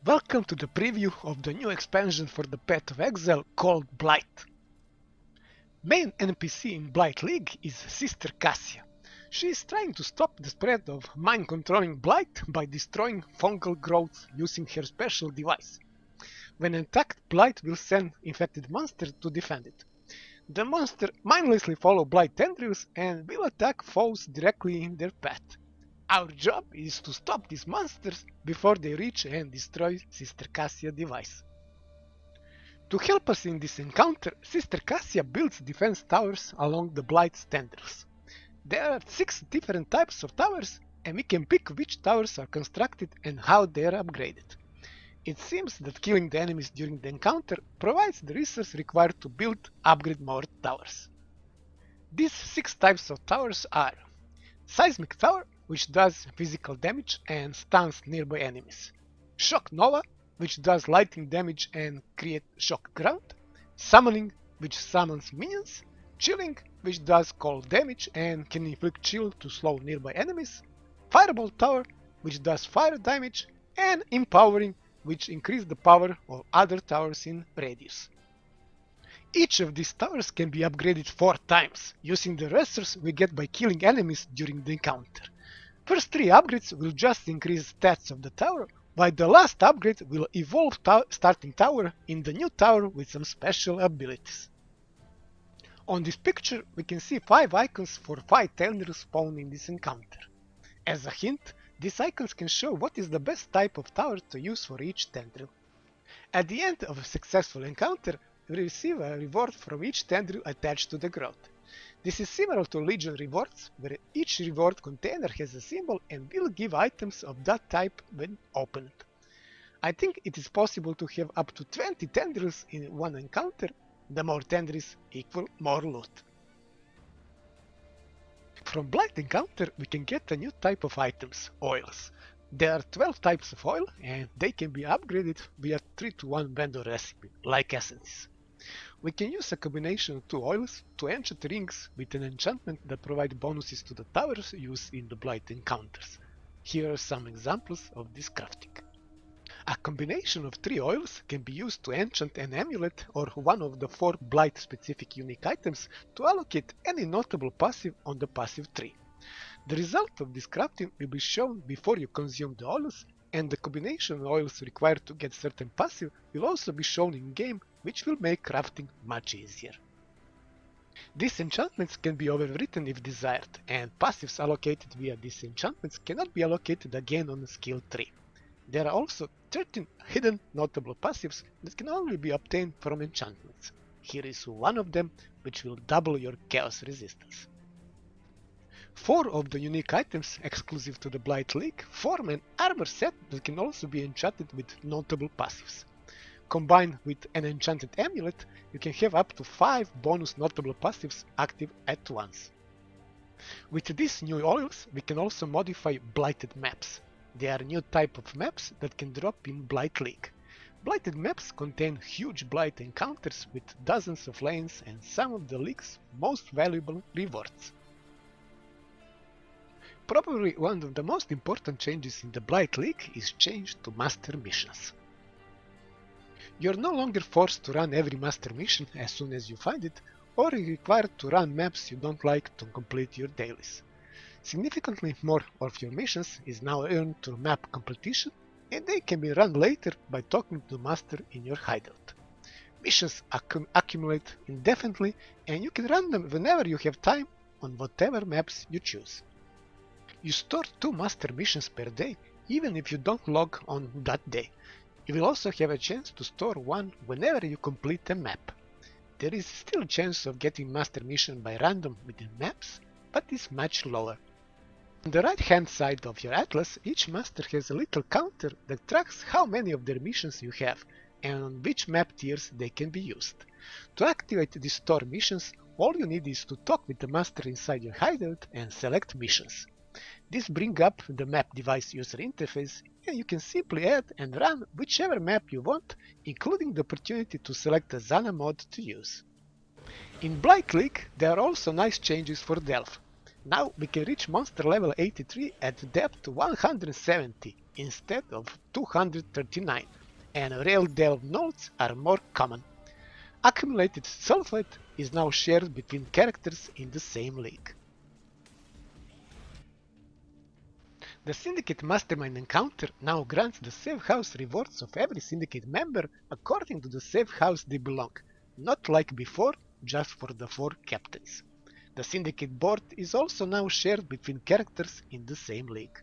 Welcome to the preview of the new expansion for the Path of Exile called Blight. Main NPC in Blight League is Sister Cassia. She is trying to stop the spread of mind-controlling Blight by destroying Fungal Growths using her special device. When attacked, Blight will send infected monsters to defend it. The monster mindlessly follow Blight tendrils and will attack foes directly in their path. Our job is to stop these monsters before they reach and destroy Sister Cassia's device. To help us in this encounter, Sister Cassia builds defense towers along the Blight's tendrils. There are 6 different types of towers, and we can pick which towers are constructed and how they are upgraded. It seems that killing the enemies during the encounter provides the resource required to upgrade more towers. These 6 types of towers are Seismic Tower, which does physical damage and stuns nearby enemies. Shock Nova, which does lightning damage and create shock ground. Summoning, which summons minions. Chilling, which does cold damage and can inflict chill to slow nearby enemies. Fireball Tower, which does fire damage. And Empowering, which increases the power of other towers in radius. Each of these towers can be upgraded 4 times, using the resource we get by killing enemies during the encounter. First 3 upgrades will just increase stats of the tower, while the last upgrade will evolve starting tower in the new tower with some special abilities. On this picture we can see 5 icons for 5 tendrils spawned in this encounter. As a hint, these icons can show what is the best type of tower to use for each tendril. At the end of a successful encounter, we receive a reward from each tendril attached to the growth. This is similar to Legion rewards, where each reward container has a symbol and will give items of that type when opened. I think it is possible to have up to 20 tendrils in one encounter. The more tendrils equal more loot. From Blight encounter we can get a new type of items, oils. There are 12 types of oil and they can be upgraded via 3-to-1 vendor recipe, like essences. We can use a combination of 2 oils to enchant rings with an enchantment that provide bonuses to the towers used in the Blight encounters. Here are some examples of this crafting. A combination of 3 oils can be used to enchant an amulet or one of the 4 Blight specific unique items to allocate any notable passive on the passive tree. The result of this crafting will be shown before you consume the oils, and the combination of oils required to get certain passive will also be shown in game, which will make crafting much easier. These enchantments can be overwritten if desired, and passives allocated via these enchantments cannot be allocated again on the skill tree. There are also 13 hidden notable passives that can only be obtained from enchantments. Here is one of them, which will double your chaos resistance. 4 of the unique items exclusive to the Blight League form an armor set that can also be enchanted with notable passives. Combined with an enchanted amulet, you can have up to 5 bonus notable passives active at once. With these new oils, we can also modify blighted maps. They are a new type of maps that can drop in Blight League. Blighted maps contain huge Blight encounters with dozens of lanes and some of the League's most valuable rewards. Probably one of the most important changes in the Blight League is change to master missions. You are no longer forced to run every master mission as soon as you find it, or are required to run maps you don't like to complete your dailies. Significantly more of your missions is now earned through map completion, and they can be run later by talking to the master in your hideout. Missions accumulate indefinitely, and you can run them whenever you have time on whatever maps you choose. You store 2 master missions per day, even if you don't log on that day. You will also have a chance to store one whenever you complete a map. There is still a chance of getting master mission by random within maps, but is much lower. On the right hand side of your atlas, each master has a little counter that tracks how many of their missions you have and on which map tiers they can be used. To activate these store missions, all you need is to talk with the master inside your hideout and select missions. This brings up the map device user interface, and you can simply add and run whichever map you want, including the opportunity to select a Zana mod to use. In Blight League, there are also nice changes for Delve. Now we can reach monster level 83 at depth 170, instead of 239, and Rail Delve nodes are more common. Accumulated sulfate is now shared between characters in the same league. The Syndicate Mastermind encounter now grants the safe house rewards of every Syndicate member according to the safe house they belong, not like before, just for the 4 captains. The Syndicate board is also now shared between characters in the same league.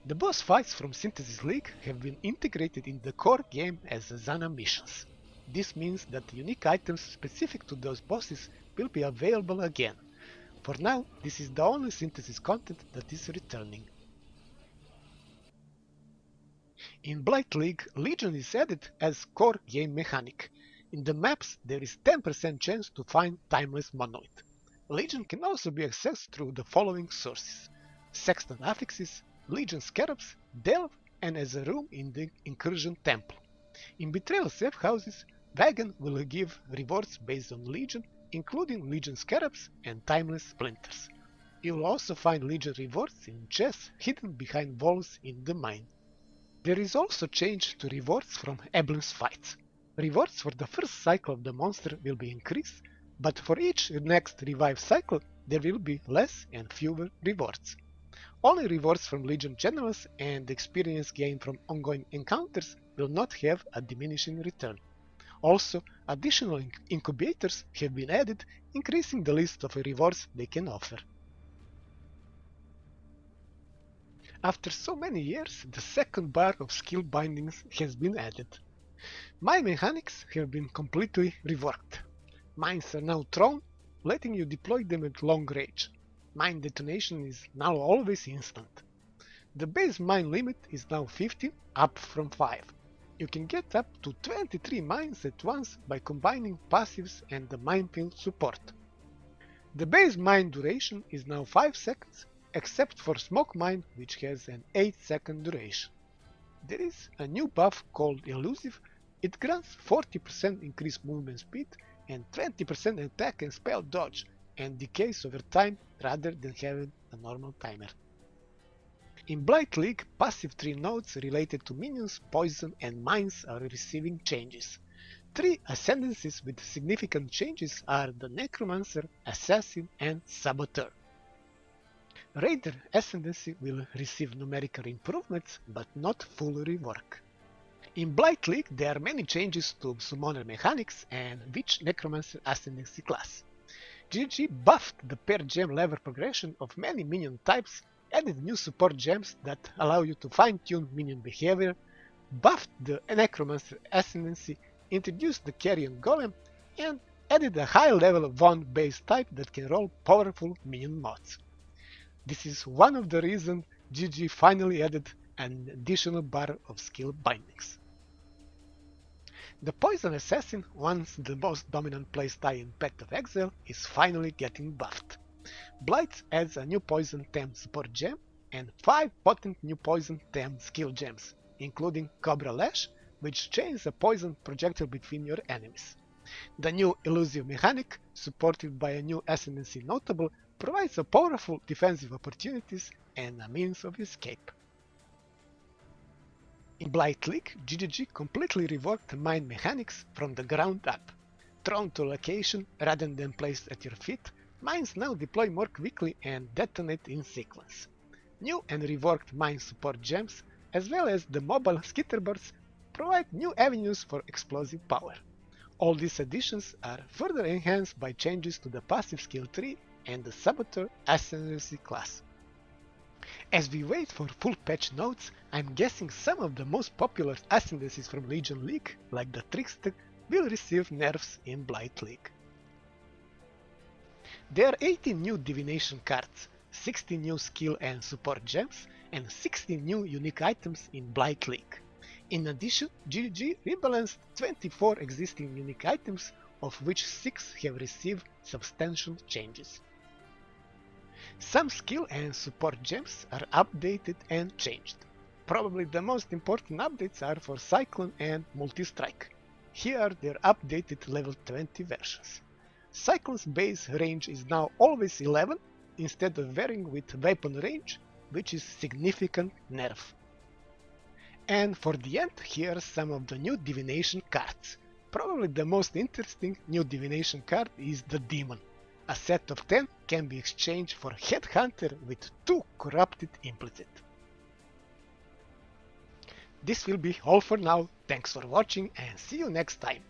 The boss fights from Synthesis League have been integrated in the core game as Zana missions. This means that unique items specific to those bosses will be available again. For now, this is the only Synthesis content that is returning. In Blight League, Legion is added as core game mechanic. In the maps, there is 10% chance to find Timeless Monolith. Legion can also be accessed through the following sources: Sexton Affixes, Legion Scarabs, Delve, and as a room in the Incursion Temple. In Betrayal safe houses, Wagon will give rewards based on Legion, including Legion Scarabs and Timeless Splinters. You will also find Legion rewards in chests hidden behind walls in the mine. There is also change to rewards from Emblem's fights. Rewards for the first cycle of the monster will be increased, but for each next revive cycle there will be less and fewer rewards. Only rewards from Legion Generals and experience gained from ongoing encounters will not have a diminishing return. Also, additional incubators have been added, increasing the list of rewards they can offer. After so many years, the second bar of skill bindings has been added. Mine mechanics have been completely reworked. Mines are now thrown, letting you deploy them at long range. Mine detonation is now always instant. The base mine limit is now 15, up from 5. You can get up to 23 mines at once by combining passives and the minefield support. The base mine duration is now 5 seconds, except for Smoke Mine, which has an 8-second duration. There is a new buff called Elusive. It grants 40% increased movement speed and 20% attack and spell dodge, and decays over time rather than having a normal timer. In Blight League, passive 3 nodes related to minions, poison, and mines are receiving changes. 3 ascendancies with significant changes are the Necromancer, Assassin, and Saboteur. Raider Ascendancy will receive numerical improvements, but not full rework. In Blight League, there are many changes to Summoner mechanics and Witch Necromancer Ascendancy class. GG buffed the per gem level progression of many minion types, added new support gems that allow you to fine-tune minion behavior, buffed the Necromancer Ascendancy, introduced the Carrion Golem, and added a high level of Wand based type that can roll powerful minion mods. This is one of the reasons GG finally added an additional bar of skill bindings. The Poison Assassin, once the most dominant playstyle in Path of Exile, is finally getting buffed. Blight adds a new Poison 10 support gem and 5 potent new Poison 10 skill gems, including Cobra Lash, which chains a poison projectile between your enemies. The new Elusive mechanic, supported by a new Ascendancy notable, provides a powerful defensive opportunities and a means of escape. In Blight League, GGG completely reworked mine mechanics from the ground up. Thrown to location rather than placed at your feet, mines now deploy more quickly and detonate in sequence. New and reworked mine support gems, as well as the mobile skitterboards, provide new avenues for explosive power. All these additions are further enhanced by changes to the passive skill tree and the Saboteur Ascendancy class. As we wait for full patch notes, I'm guessing some of the most popular ascendancies from Legion League, like the Trickster, will receive nerfs in Blight League. There are 18 new divination cards, 60 new skill and support gems, and 60 new unique items in Blight League. In addition, GG rebalanced 24 existing unique items, of which 6 have received substantial changes. Some skill and support gems are updated and changed. Probably the most important updates are for Cyclone and Multi-Strike. Here are their updated level 20 versions. Cyclone's base range is now always 11 instead of varying with weapon range, which is significant nerf. And for the end, here are some of the new divination cards. Probably the most interesting new divination card is the Demon. A set of 10 can be exchanged for Headhunter with 2 corrupted implicit. This will be all for now. Thanks for watching and see you next time.